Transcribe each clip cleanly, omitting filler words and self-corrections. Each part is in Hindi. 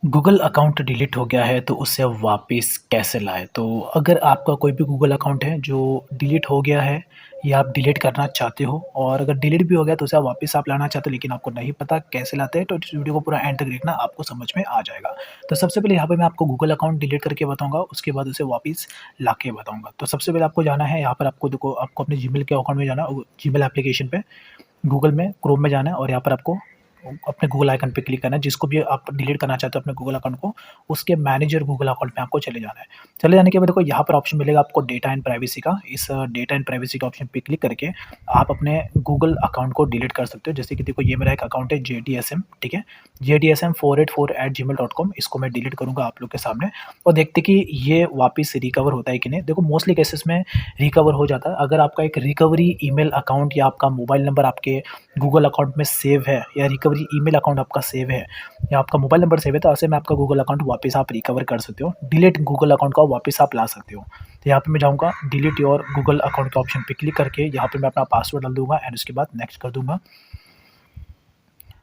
गूगल अकाउंट डिलीट हो गया है तो उसे वापस कैसे लाएँ? तो अगर आपका कोई भी गूगल अकाउंट है जो डिलीट हो गया है या आप डिलीट करना चाहते हो और अगर डिलीट भी हो गया तो उसे वापस आप लाना चाहते हो लेकिन आपको नहीं पता कैसे लाते हैं, तो इस वीडियो को पूरा एंड तक देखना, आपको समझ में आ जाएगा। तो सबसे पहले यहाँ पे मैं आपको गूगल अकाउंट डिलीट करके बताऊँगा, उसके बाद उसे वापस लाके बताऊँगा। तो सबसे पहले आपको जाना है, यहाँ पर आपको देखो, आपको अपने जीमेल के अकाउंट में जाना है, जीमेल एप्लीकेशन पे, गूगल में क्रोम में जाना है और यहाँ पर आपको अपने गूगल आइकन पे क्लिक करना है, जिसको भी आप डिलीट करना चाहते हो अपने गूगल अकाउंट को, उसके मैनेजर गूगल अकाउंट में आपको चले जाना है। चले जाने के बाद देखो यहाँ पर ऑप्शन मिलेगा आपको डेटा एंड प्राइवेसी का। इस डेटा एंड प्राइवेसी के ऑप्शन पे क्लिक करके आप अपने गूगल अकाउंट को डिलीट कर सकते हो। जैसे कि देखो, ये मेरा एक अकाउंट है JDSM, ठीक है? JDSM484@gmail.com, इसको मैं डिलीट करूँगा आप लोग के सामने और देखते कि ये वापस रिकवर होता है कि नहीं। देखो, मोस्टली केसेस में रिकवर हो जाता है। अगर आपका एक रिकवरी ईमेल अकाउंट या आपका मोबाइल नंबर आपके गूगल अकाउंट में सेव है या रिकवरी ईमेल अकाउंट आपका सेव है या आपका मोबाइल नंबर सेव है, तो ऐसे में आपका गूगल अकाउंट वापस आप रिकवर कर सकते हो। डिलीट गूगल अकाउंट को वापस आप ला सकते हो। तो यहाँ पे मैं जाऊँगा, डिलीट योर गूगल अकाउंट के ऑप्शन पे क्लिक करके यहाँ पे मैं अपना पासवर्ड डाल दूँगा एंड उसके बाद नेक्स्ट कर दूँगा।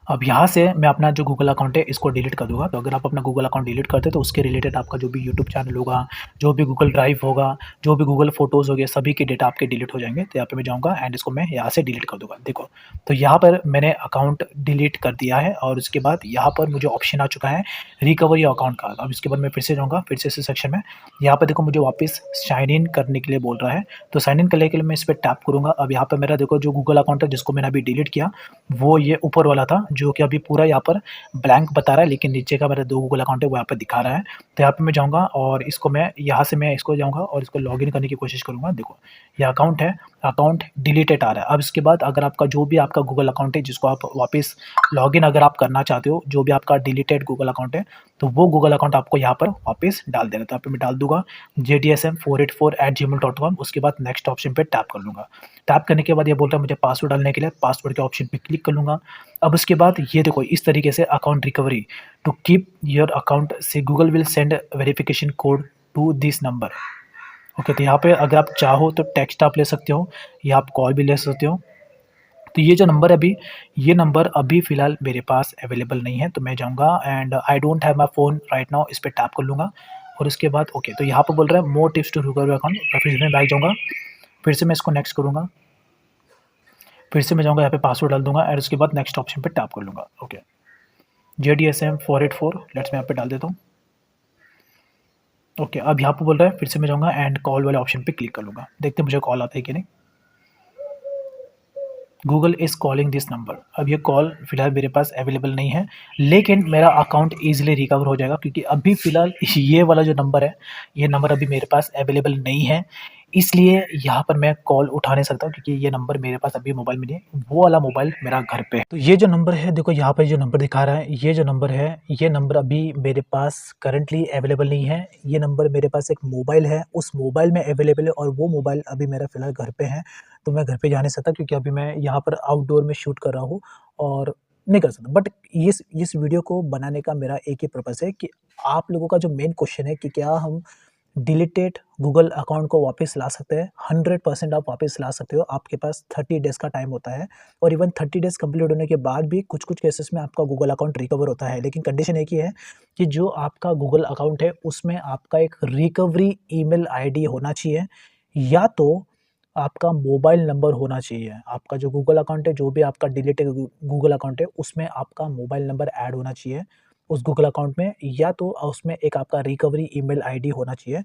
अब यहाँ से मैं अपना जो गूगल अकाउंट है इसको डिलीट कर दूँगा। तो अगर आप अपना गूगल अकाउंट डिलीट करते हो तो उसके रिलेटेड आपका जो भी यूट्यूब चैनल होगा, जो भी गूगल ड्राइव होगा, जो भी गूगल फ़ोटोज़ हो गए, सभी के डेटा आपके डिलीट हो जाएँगे। तो यहाँ पे मैं जाऊँगा एंड इसको मैं यहाँ से डिलीट कर दूँगा। देखो, तो यहाँ पर मैंने अकाउंट डिलीट कर दिया है और उसके बाद यहाँ पर मुझे ऑप्शन आ चुका है रिकवर योर अकाउंट का। अब इसके बाद मैं फिर से जाऊँगा, फिर से इसी सेक्शन में। यहाँ पे देखो, मुझे वापस साइन इन करने के लिए बोल रहा है। तो साइन इन करने के लिए मैं इस पे टैप करूँगा। अब यहाँ पे मेरा देखो, जो गूगल अकाउंट है जिसको मैंने अभी डिलीट किया, वो ये ऊपर वाला था, जो कि अभी पूरा यहाँ पर ब्लैंक बता रहा है, लेकिन नीचे का मेरा 2 गूगल अकाउंट है वो यहाँ पे दिखा रहा है। तो यहाँ पे मैं जाऊँगा और इसको मैं यहाँ से मैं इसको जाऊँगा और इसको लॉगिन करने की कोशिश करूँगा। देखो, ये अकाउंट है, अकाउंट डिलीटेड आ रहा है। अब इसके बाद अगर आपका जो भी आपका गूगल अकाउंट है जिसको आप वापस लॉगिन अगर आप करना चाहते हो, जो भी आपका डिलीटेड गूगल अकाउंट है, तो वो गूगल अकाउंट आपको यहाँ पर वापस डाल देना है। तो यहाँ पे मैं डाल दूँगा JDSM484@gmail.com, उसके बाद नेक्स्ट ऑप्शन पे टैप कर लूँगा। टैप करने के बाद ये बोलता है मुझे पासवर्ड डालने के लिए, पासवर्ड के ऑप्शन पे क्लिक कर लूँगा। अब उसके बाद ये देखो, इस तरीके से account recovery to keep your account से Google will send verification code to this number. Okay, तो यहाँ पे अगर आप चाहो तो टेक्स्ट आप ले सकते हो या आप कॉल भी ले सकते हो। तो ये जो नंबर है अभी, ये नंबर अभी फ़िलहाल मेरे पास अवेलेबल नहीं है। तो मैं जाऊँगा and I don't have my phone right now, इस पे टैप कर लूँगा और उसके बाद ओके, तो यहाँ पे बोल रहा है more tips to recover your account. फिर से मैं बैक जाऊँगा, फिर से मैं इसको नेक्स्ट करूँगा, फिर से मैं जाऊँगा, यहाँ पे पासवर्ड डाल दूँगा एंड उसके बाद नेक्स्ट ऑप्शन पे टैप कर लूँगा। ओके, JDSM484 लेट्स मैं यहाँ पे डाल देता हूँ। ओके, अब यहाँ पे बोल रहा है, फिर से मैं जाऊँगा एंड कॉल वाले ऑप्शन पे क्लिक कर लूँगा। देखते हैं मुझे कॉल आता है कि नहीं। Google is calling this number. अब ये कॉल फ़िलहाल मेरे पास अवेलेबल नहीं है, लेकिन मेरा अकाउंट ईज़िली रिकवर हो जाएगा क्योंकि अभी फ़िलहाल ये वाला जो नंबर है, ये नंबर अभी मेरे पास अवेलेबल नहीं है। इसलिए यहाँ पर मैं कॉल उठा नहीं सकता क्योंकि ये नंबर मेरे पास अभी मोबाइल में नहीं है, वो वाला मोबाइल मेरा घर पे है। तो ये जो नंबर है, देखो यहाँ पे जो नंबर दिखा रहा है, ये जो नंबर है, ये नंबर अभी मेरे पास करंटली अवेलेबल नहीं है। ये नंबर मेरे पास एक मोबाइल है, उस मोबाइल में अवेलेबल है और वो मोबाइल अभी मेरा फ़िलहाल घर पे है। तो मैं घर पे जा नहीं सकता क्योंकि अभी मैं यहाँ पर आउटडोर में शूट कर रहा हूँ और नहीं कर सकता। बट इस वीडियो को बनाने का मेरा एक ही पर्पस है कि आप लोगों का जो मेन क्वेश्चन है कि क्या हम डिलीटेड गूगल अकाउंट को वापस ला सकते हैं, 100% आप वापस ला सकते हो। आपके पास 30 डेज़ का टाइम होता है और इवन 30 डेज़ कंप्लीट होने के बाद भी कुछ-कुछ केसेस में आपका गूगल अकाउंट रिकवर होता है। लेकिन कंडीशन एक ही है कि जो आपका गूगल अकाउंट है उसमें आपका एक रिकवरी ईमेल आईडी होना चाहिए या तो आपका मोबाइल नंबर होना चाहिए। आपका जो गूगल अकाउंट है, जो भी आपका डिलीटेड गूगल अकाउंट है, उसमें आपका मोबाइल नंबर ऐड होना चाहिए उस गूगल अकाउंट में, या तो उसमें एक आपका रिकवरी ईमेल आईडी होना चाहिए।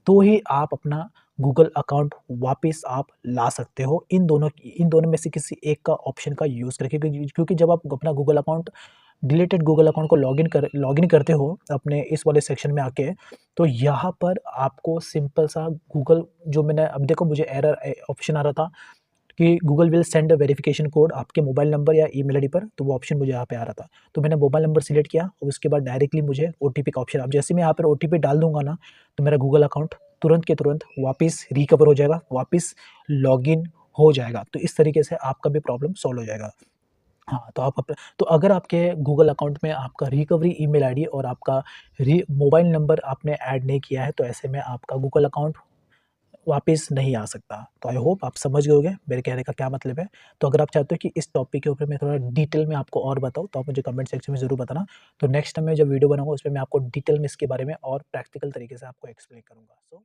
तो ही आप अपना गूगल अकाउंट वापस आप ला सकते हो। इन दोनों में से किसी एक का ऑप्शन का यूज़ करके, क्योंकि जब आप अपना Google account deleted Google account को लॉगिन करते हो अपने इस वाले सेक्शन में आके, तो यहाँ पर आपको सिंपल सा गूगल, जो मैंने अब देखो मुझे एरर ऑप्शन आ रहा था कि Google will send a verification code आपके मोबाइल नंबर या ईमेल आईडी पर, तो वो ऑप्शन मुझे यहाँ पे आ रहा था। तो मैंने मोबाइल नंबर सिलेक्ट किया और उसके बाद डायरेक्टली मुझे ओटीपी का ऑप्शन, अब जैसे मैं यहाँ पर ओटीपी डाल दूँगा ना, तो मेरा गूगल अकाउंट तुरंत के तुरंत वापस रिकवर हो जाएगा, वापस लॉगिन हो जाएगा। तो इस तरीके से आपका भी प्रॉब्लम सॉल्व हो जाएगा। हाँ, तो अगर आपके गूगल अकाउंट में आपका रिकवरी ईमेल आईडी और आपका री मोबाइल नंबर आपने ऐड नहीं किया है, तो ऐसे में आपका गूगल अकाउंट वापस नहीं आ सकता। तो आई होप आप समझ गए होंगे मेरे कहने का क्या मतलब है। तो अगर आप चाहते हो कि इस टॉपिक के ऊपर मैं थोड़ा डिटेल में आपको और बताऊँ, तो आप मुझे कमेंट सेक्शन में ज़रूर बताना। तो नेक्स्ट टाइम मैं जब वीडियो बनाऊँगा उसमें मैं आपको डिटेल में इसके बारे में और प्रैक्टिकल तरीके से आपको एक्सप्लेन करूँगा। सो